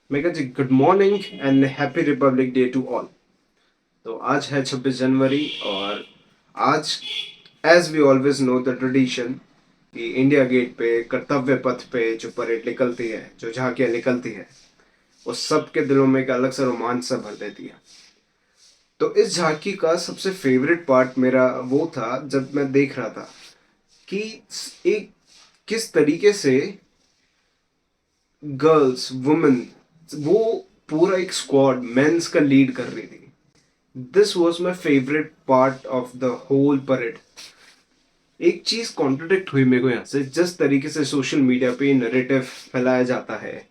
Mega ji, good morning and happy Republic Day to all. तो आज है 26 जनवरी और आज as we always know the tradition कि इंडिया गेट पे कर्तव्य पथ पे जो परेड निकलती है, जो झांकियाँ निकलती है, वो सबके दिलों में एक अलग सा रोमांच सा भर देती है। तो इस झांकी का सबसे फेवरेट पार्ट मेरा वो था जब मैं देख रहा था कि एक किस तरीके से गर्ल्स वुमेन वो पूरा एक स्क्वाड मेंस का लीड कर रही थी। This was my favourite part of the whole parade. एक चीज कॉन्ट्रडिक्ट हुई मेरे को यहाँ से, जिस तरीके से सोशल मीडिया पे नरेटिव फैलाया जाता है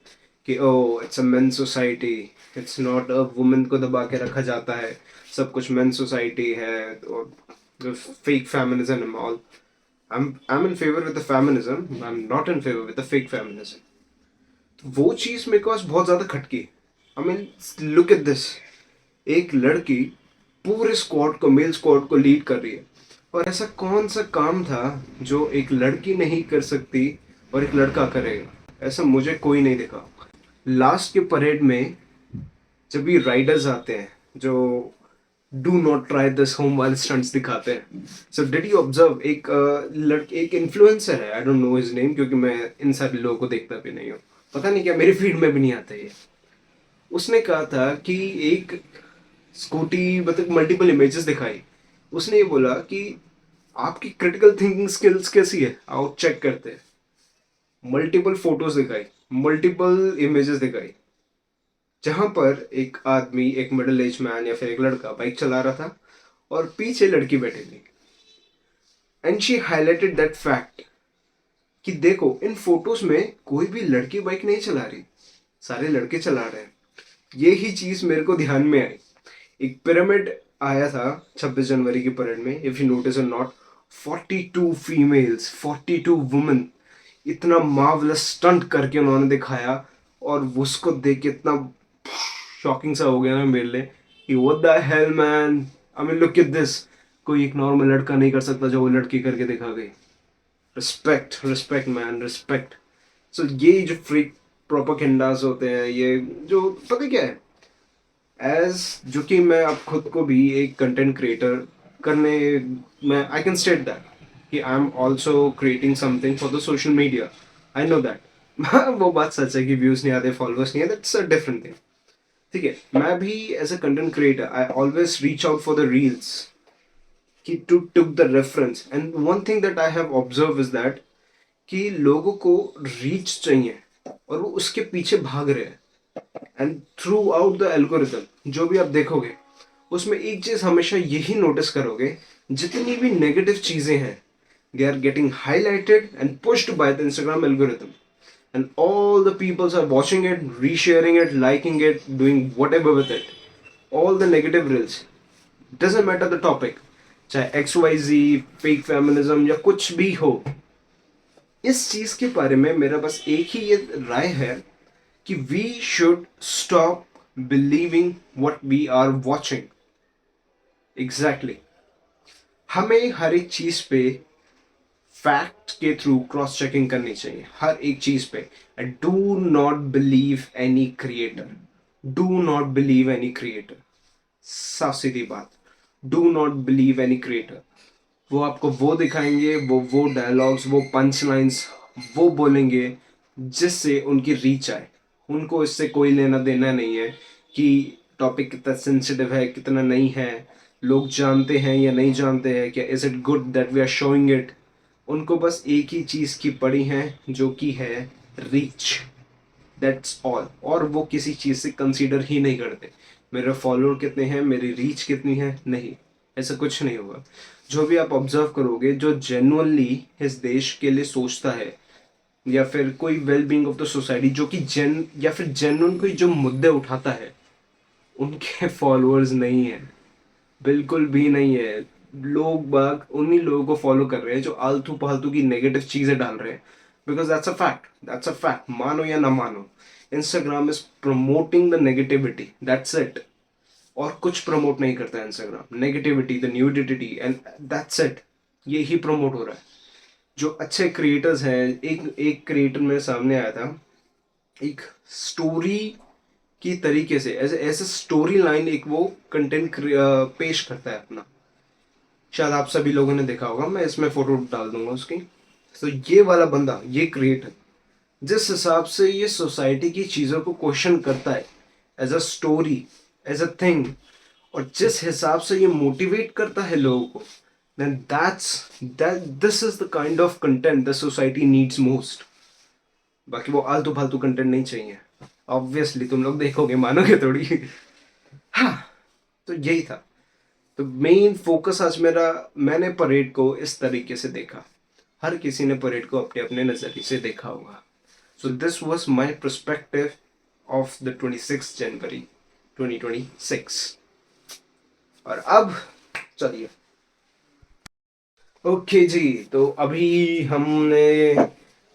कि oh it's a main society, it's not a women को दबा के रखा जाता है, सब कुछ मेन सोसाइटी है, और fake feminism and all. I'm in favor with the feminism. I'm not in favor with the fake feminism. वो चीज मेरे को आज बहुत ज्यादा खटकी। I mean, look at this. एक लड़की पूरे स्क्वाड को, मेल स्क्वाड को लीड कर रही है, और ऐसा कौन सा काम था जो एक लड़की नहीं कर सकती और एक लड़का करेगा? ऐसा मुझे कोई नहीं दिखा। लास्ट के परेड में जब ये राइडर्स आते हैं जो do not try this home वाले स्टंट्स दिखाते हैं, सो डिड यू ऑब्जर्व एक लड़की, एक इन्फ्लुएंसर है, I don't know his name क्योंकि मैं इन सारे लोगों को देखता भी नहीं हूँ, पता नहीं क्या मेरी फीड में भी नहीं आता ये। उसने कहा था कि एक स्कूटी, मतलब मल्टीपल इमेजेस दिखाई, उसने ये बोला कि आपकी क्रिटिकल थिंकिंग स्किल्स कैसी है, आओ चेक करते हैं। मल्टीपल फोटोज दिखाई, मल्टीपल इमेजेस दिखाई, जहां पर एक आदमी, एक मिडिल एज मैन या फिर एक लड़का बाइक चला रहा था और पीछे लड़की बैठी थी। And she highlighted that fact कि देखो इन फोटोज में कोई भी लड़की बाइक नहीं चला रही, सारे लड़के चला रहे हैं। ये ही चीज मेरे को ध्यान में आई। एक पिरामिड आया था 26 जनवरी की परेड में, इफ यू नोटिस और नॉट, 42 फीमेल्स, 42 वुमेन, इतना मार्वलस स्टंट करके उन्होंने दिखाया। और उसको देख के इतना शॉकिंग सा हो गया ना मेरे लिए कि what the hell man, I mean look at this. कोई एक नॉर्मल लड़का नहीं कर सकता जो वो लड़की करके दिखा गई। Respect, respect man, respect. So ये जो फ्रीक प्रोपागेंडास होते हैं, ये जो पता क्या है, एज जो कि मैं अब खुद को भी एक कंटेंट क्रिएटर करने में, आई कैन स्टेट दैट कि I am also creating something for the social media. I know that वो बात सच है कि व्यूज नहीं आते, फॉलोअर्स नहीं आते, दैट्स अ डिफरेंट थिंग। ठीक है, मैं भी as a content creator I always reach out for the reels कि to took the reference. And one thing that I have observe is that कि लोगों को रीच चाहिए और वो उसके पीछे भाग रहे हैं। And through out the algorithm जो भी आप देखोगे, उसमें एक चीज हमेशा यही नोटिस करोगे, जितनी भी नेगेटिव चीजें हैं, they are getting highlighted and pushed by the Instagram algorithm, and all the peoples are watching it, resharing it, liking it, doing whatever with it. All the negative reels, doesn't matter the topic, चाहे x Y जी, fake feminism या कुछ भी हो, इस चीज के बारे में मेरा बस एक ही ये राय है कि we should stop believing what we are watching. Exactly, हमें हर एक चीज पे फैक्ट के थ्रू क्रॉस चेकिंग करनी चाहिए, हर एक चीज पे। And do not believe any creator, do not believe any creator, साफ सीधी बात, do not believe any creator. वो आपको वो दिखाएंगे, वो डायलॉग्स, वो पंच लाइन्स वो बोलेंगे जिससे उनकी रीच आए। उनको इससे कोई लेना देना नहीं है कि टॉपिक कितना सेंसिटिव है, कितना नहीं है, लोग जानते हैं या नहीं जानते हैं, क्या is it good that we are showing it. उनको बस एक ही चीज़ की पड़ी है जो कि है रीच, दैट्स ऑल। और वो किसी चीज़ से कंसीडर ही नहीं करते मेरे फॉलोअर कितने हैं, मेरी रीच कितनी है, नहीं, ऐसा कुछ नहीं होगा। जो भी आप ऑब्जर्व करोगे, जो जेन्युइनली इस देश के लिए सोचता है या फिर कोई well being of the society, जो कि जेन या फिर जेन्युइन कोई जो मुद्दे उठाता है, उनके फॉलोअर्स नहीं है, बिल्कुल भी नहीं है। लोग बाग उन्हीं लोगों को फॉलो कर रहे हैं जो आलतू फालतू की नेगेटिव चीजें डाल रहे हैं। Because that's a fact, that's a fact, मानो या ना मानो, Instagram is promoting the negativity, that's it. और कुछ प्रमोट नहीं करता है Instagram, negativity, the nudity, and that's it. ये ही प्रमोट हो रहा है। जो अच्छे क्रिएटर्स हैं, एक एक क्रिएटर मेरे सामने आया था, एक स्टोरी की तरीके से ऐसे ऐसे स्टोरी लाइन एक वो कंटेंट पेश करता है अपना। शायद आप सभी लोगों ने देखा होगा, मैं इसमें फोटो डाल दूंगा उसकी। तो ये वाला बंदा, ये क्रिएटर जिस हिसाब से ये सोसाइटी की चीज़ों को क्वेश्चन करता है as a story, as a thing, और जिस हिसाब से ये मोटिवेट करता है लोगों को, then this is the kind of content the society needs most. बाकी वो आलतू फालतू कंटेंट नहीं चाहिए, ऑब्वियसली तुम लोग देखोगे, मानोगे थोड़ी। हाँ, तो यही था। तो मेन फोकस आज मेरा, मैंने परेड को इस तरीके से देखा, हर किसी ने परेड को अपने अपने नज़रिए से देखा होगा। So this was my perspective of the 26 जनवरी 2026। और अब चलिए, ओके जी, तो अभी हमने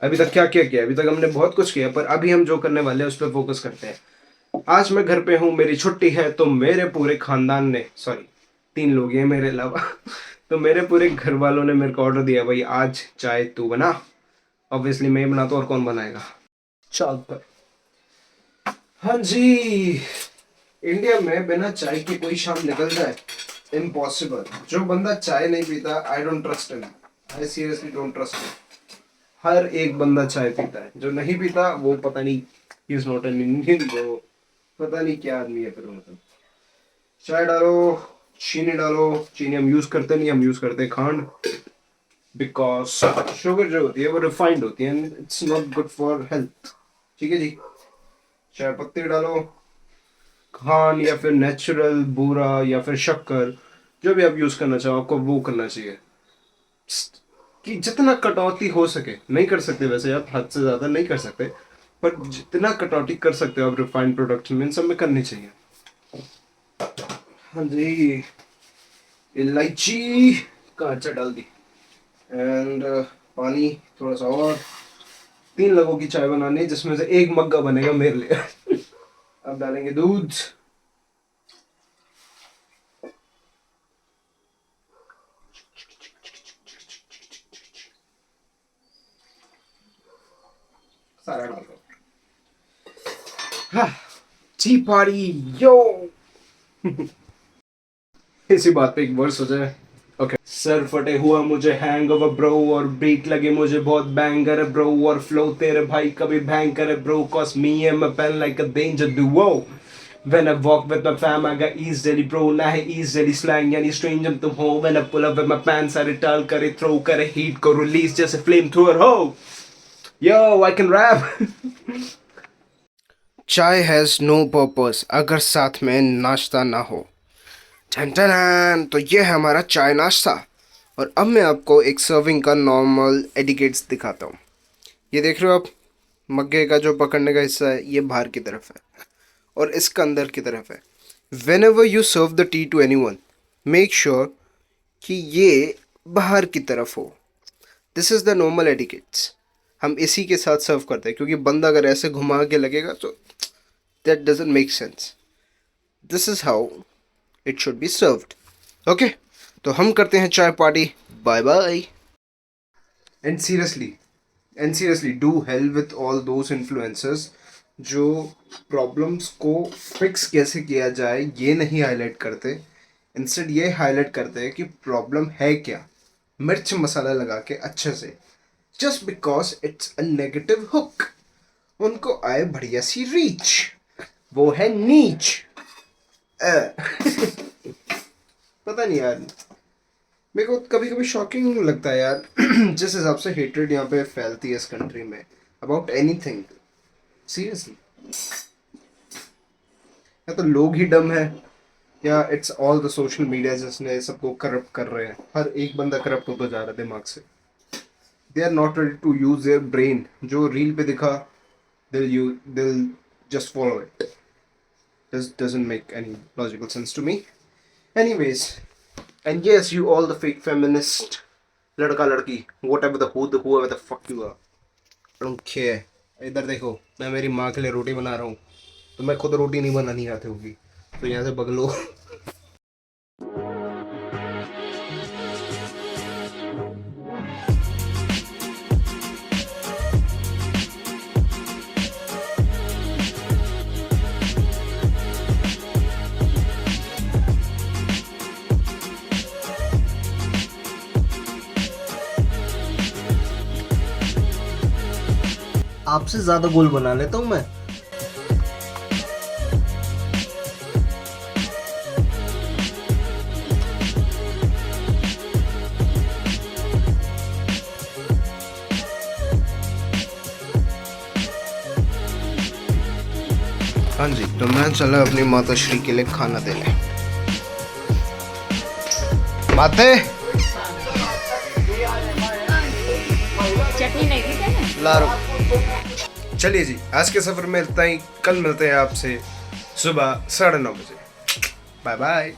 अभी तक क्या क्या किया? अभी तक हमने बहुत कुछ किया, पर अभी हम जो करने वाले हैं उस पर फोकस करते हैं। आज मैं घर पे हूँ, मेरी छुट्टी है, तो मेरे पूरे खानदान ने, सॉरी 3 लोग हैं मेरे अलावा, तो मेरे पूरे घर वालों ने मेरे को ऑर्डर दिया, भाई आज चाय तू बना। ऑब्वियसली मैं ही बनाता हूँ, और कौन बनाएगा? चल पर हाँ जी, इंडिया में बिना चाय के कोई शाम निकल जाए, इम्पॉसिबल। जो बंदा चाय नहीं पीता, I don't trust him, I seriously don't trust him. हर एक बंदा चाय पीता है, जो नहीं पीता वो पता नहीं, he is not an Indian, वो पता नहीं क्या आदमी है फिर। मतलब चाय डालो, चीनी डालो, चीनी हम यूज करते नहीं, हम यूज करते खांड, बिकॉज शुगर जो होती है वो रिफाइंड होती है, it's not good for health. ठीक है जी, चाय पत्ती डालो, खांड या फिर नेचुरल बूरा या फिर शक्कर, जो भी आप यूज करना चाहो, आपको वो करना चाहिए कि जितना कटौती हो सके। नहीं कर सकते वैसे आप, हद से ज्यादा नहीं कर सकते, पर जितना कटौती कर सकते हो आप रिफाइंड प्रोडक्ट्स में, इन सब में करनी चाहिए। हाँ जी, इलायची का अच्छा डाल दी, एंड पानी थोड़ा सा, और 3 लोगों की चाय बनानी है, जिसमें से एक मग्गा बनेगा मेरे लिए। अब डालेंगे दूध, सारा डाल दो। हाँ, टी पार्टी यो। इसी बात पे एक वर्स हो जाए। ओके, सर फटे हुआ मुझे हैंगओवर ब्रो, और बीट लगे मुझे बहुत बैंगर ब्रो, और फ्लो तेरे भाई कभी बैंग करे bro, cause me and my pen like a danger duo. When I walk with my fam I got ease daily bro, ना है ease daily slang यानी stranger तुम हो। When I pull up with my pants सारे टाल करे, throw करे heat को release जैसे flame thrower हो। Yo, I can rap. चाय हैज़ नो पर्पस अगर साथ में नाश्ता ना हो। ठन ठन, तो ये है हमारा चाय नाश्ता। और अब मैं आपको एक सर्विंग का नॉर्मल एडिकेट्स दिखाता हूँ। ये देख रहे हो आप, मग्गे का जो पकड़ने का हिस्सा है ये बाहर की तरफ है और इसका अंदर की तरफ है। Whenever you serve the tea to anyone, make sure कि ये बाहर की तरफ हो। This is the normal etiquettes. हम इसी के साथ सर्व करते हैं, क्योंकि बंदा अगर ऐसे घुमा के लगेगा तो that doesn't make sense. This is how it should be served. Okay, तो हम करते हैं चाय party. Bye bye. And seriously do help with all those influencers जो प्रॉब्लम्स को फिक्स कैसे किया जाए ये नहीं हाईलाइट करते, इंस्टेड ये हाईलाइट करते हैं कि प्रॉब्लम है क्या, मिर्च मसाला लगा के अच्छे से, just because it's a negative hook. उनको आए बढ़िया सी रीच, वो है नीच। पता नहीं यार, मेरे को कभी कभी शॉकिंग लगता है यार, जिस हिसाब से हेट्रेड यहाँ पे फैलती है इस कंट्री में अबाउट एनीथिंग। सीरियसली, या तो लोग ही डम है, या it's all the social media जिसने सबको करप्ट कर रहे हैं। हर एक बंदा करप्ट होता जा रहा है दिमाग से। They are not ready to use their brain. जो रील पे दिखा, दिल just follow it. This doesn't make any logical sense to me. Anyways, and yes, you all the fake feminist, लड़का लड़की, whatever whoever the fuck you are, I don't care. इधर देखो, मैं मेरी माँ के लिए रोटी बना रहा हूँ, तो मैं खुद रोटी नहीं बनानी आती होगी, तो यहाँ से बगलो। आपसे ज्यादा गोल बना लेता हूँ मैं। हाँ जी, तो मैं चला अपनी माता श्री के लिए खाना देने। माते चटनी नहीं थी क्या? लारो। चलिए जी, आज के सफर में इतना ही। कल मिलते हैं आपसे सुबह 9:30 बजे। Bye bye.